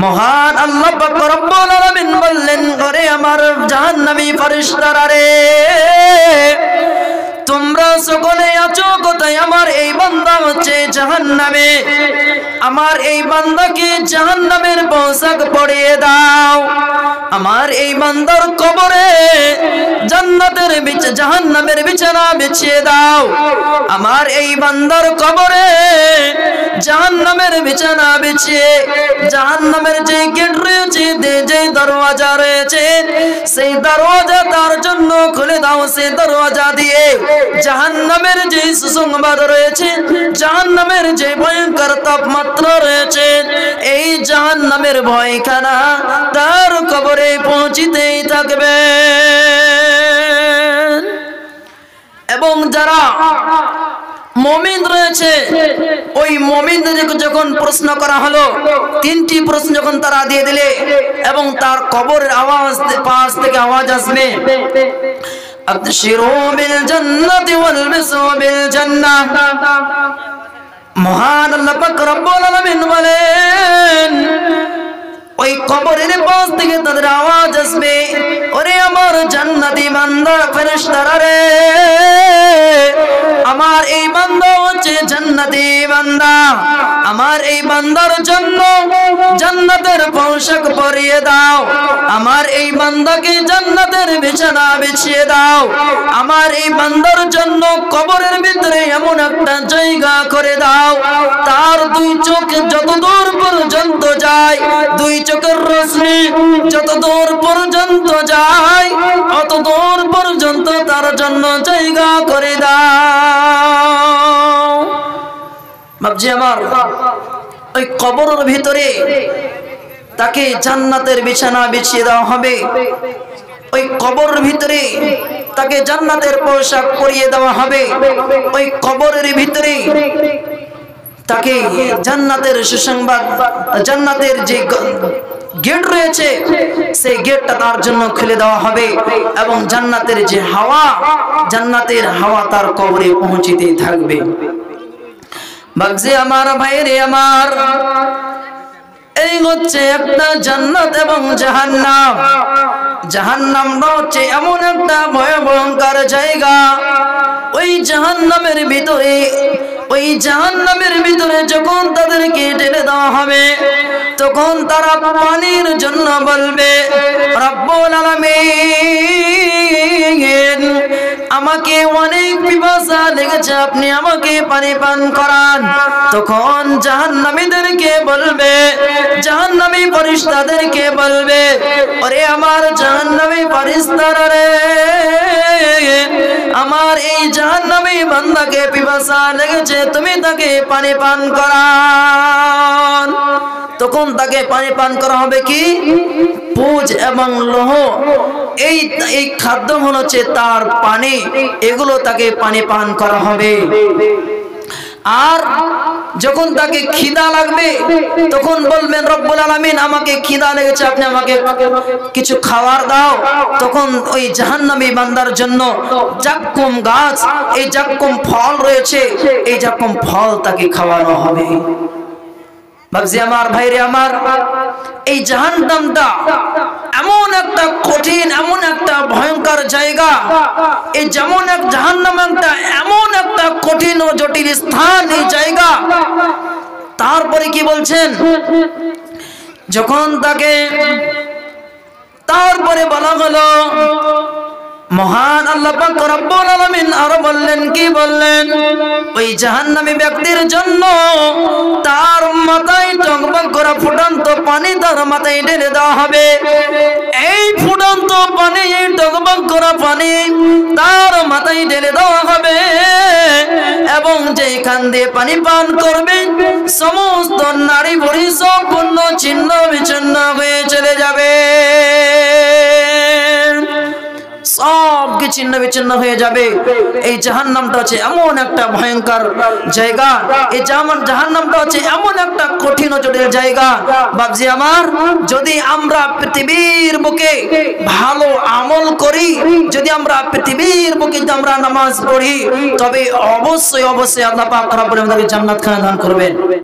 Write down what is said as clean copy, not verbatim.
মহান আল্লাহ পাক রব্বুল আলামিন বললেন, ওরে আমার জাহান্নামী ফেরেশতারা রে, তোমরা সকলে আছো কোথায়? আমার এই বান্দা হচ্ছে জাহান্নামে, আমার এই বান্দাকে জাহান্নামের পোশাক পরিয়ে দাও। আমার এই বান্দার কবরে জান্নাতের জাহান্নামের বিছানা বিছিয়ে দাও। আমার এই বান্দার কবরে জাহান্নামের বিছানা বিছিয়ে জাহান্নামের যে গেট রয়েছে, যে দরওয়াজা রয়েছে, সেই দরওয়াজা তার জন্য খুলে দাও। সেই দরওয়াজা দিয়ে জাহান্নামের যে সুসংবাদ রয়েছে, জাহান্নামের যে ভয়ঙ্কর তাপমাত্রা রয়েছে, এই জাহান্নামের ভয়খানা তার কবরে পৌঁছিতেই থাকবে। এবং যারা মুমিন রয়েছে, ওই মুমিনদেরকে যখন প্রশ্ন করা হলো, তিনটি প্রশ্ন যখন তারা দিয়ে দিলে এবং তার কবরের আওয়াজ পাশ থেকে আওয়াজ আসবে, আবশিরু বিল জান্নাতি ওয়াল বিসু বিল জান্নাহ। মহান আল্লাহ পাক রব্বুল আলামিন বলেন, ওই কবরের পাশ থেকে তাদের আওয়াজ আসবে, ওরে আমার জান্নাতি বান্দা ফেরেশতারা রে, আমার এই বান্দা হচ্ছে জান্নাতি বান্দা, আমার এই বান্দার জন্য জান্নাতের পোশাক পরিয়ে দাও। আমার এই বান্দাকে জান্নাতের বিছানা বিছিয়ে দাও। আমার এই বান্দার জন্য কবরের ভিতরে এমন একটা জায়গা করে দাও, তার দুই চোখ যত দূর পর্যন্ত যায়, দুই চোখের রশ্মি যত দূর পর্যন্ত যায়, অত দূর পর্যন্ত তার জন্য জায়গা করে দাও। বাবজি আমার, ওই কবরের ভিতরে তাকে জান্নাতের বিছানা বিছিয়ে দেওয়া হবে। ওই কবরের ভিতরে তাকে জান্নাতের পোশাক পরিয়ে দেওয়া হবে। ওই কবরের ভিতরে তাকে জান্নাতের সুসংবাদ, জান্নাতের যে গেট রয়েছে, সেই গেটটা তার জন্য খুলে দেওয়া হবে এবং জান্নাতের যে হাওয়া, জান্নাতের হাওয়া তার কবরে পৌঁছিতে থাকবে। বাগজি আমার, ভাইরে আমার, এই হচ্ছে একটা জান্নাত এবং জাহান্নাম। জাহান্নামটা হচ্ছে এমন একটা ভয়ঙ্কর জায়গা। ওই জাহান্নামের ভিতরে, ওই জাহান্নামের ভিতরে যখন তাদেরকে ঢেলে দেওয়া হবে, তখন তারা পানির জন্য বলবে, রব্বুল আলামিন, আমাকে অনেক পিপাসা লেগেছে, আপনি আমাকে পানি পান করান। তখন জাহান্নামীদেরকে বলবে, জাহান্নামী ফেরেশতাদেরকে বলবে, ওরে আমার জাহান্নামী ফেরেশতারা রে, আমার এই জাহান্নামী বান্দাকে পিপাসা লেগেছে, তুমি তাকে পানি পান করান। তখন তাকে পানি পান করা হবে কি? পুজ এবং লৌহ, এই খাদ্য হচ্ছে তার পানি, এগুলো তাকে পানি পান করা হবে। আর যখন তাকে খিদা লাগবে, তখন বলবেন, রব্বুল আলামিন, আমাকে খিদা লেগেছে, আপনি আমাকে কিছু খাবার দাও। তখন ওই জাহান্নামী বান্দার জন্য জাক্কুম গাছ, এই জাক্কুম ফল রয়েছে, এই জাক্কুম ফল তাকে খাওয়ানো হবে। বাবজি আমার, ভাইরে আমার, এই জাহান্নামটা এমন একটা কঠিন, এমন একটা ভয়ঙ্কর জায়গা। এই যেমন এক জাহান্নাম একটা এমন একটা কঠিন ও জটিল স্থান, এই জায়গা। তারপরে কি বলছেন, যখন তাকে তারপরে বলা হলো, মহান আল্লাহ পাক রব্বুল আলামিন আরো বললেন, কি বললেন, ওই জাহান্নামী ব্যক্তির জন্য তার মাথায় টগবগ করা ফুটন্ত পানি তার মাথায় ঢেলে দেওয়া হবে। এই ফুটন্ত পানি, এই টগবগ করা পানি তার মাথায় ঢেলে দেওয়া হবে এবং যেখান দিয়ে পানি পান করবে, সমস্ত নারী ভুঁড়ি সম্পূর্ণ ছিন্ন বিচ্ছিন্ন হয়ে চলে যাবে, সব কি ছিন্ন বিচ্ছিন্ন হয়ে যাবে। এই জাহান্নামটা হচ্ছে এমন একটা ভয়ঙ্কর জায়গা। এই জাহান্নামটা হচ্ছে এমন একটা কঠিন ও জটিল জায়গা। বাবজি আমার, যদি আমরা পৃথিবীর বুকে ভালো আমল করি, যদি আমরা পৃথিবীর বুকে আমরা নামাজ পড়ি, তবে অবশ্যই অবশ্যই আল্লাহ পাক রব্বুল আলামিন জান্নাত খানা দান করবেন।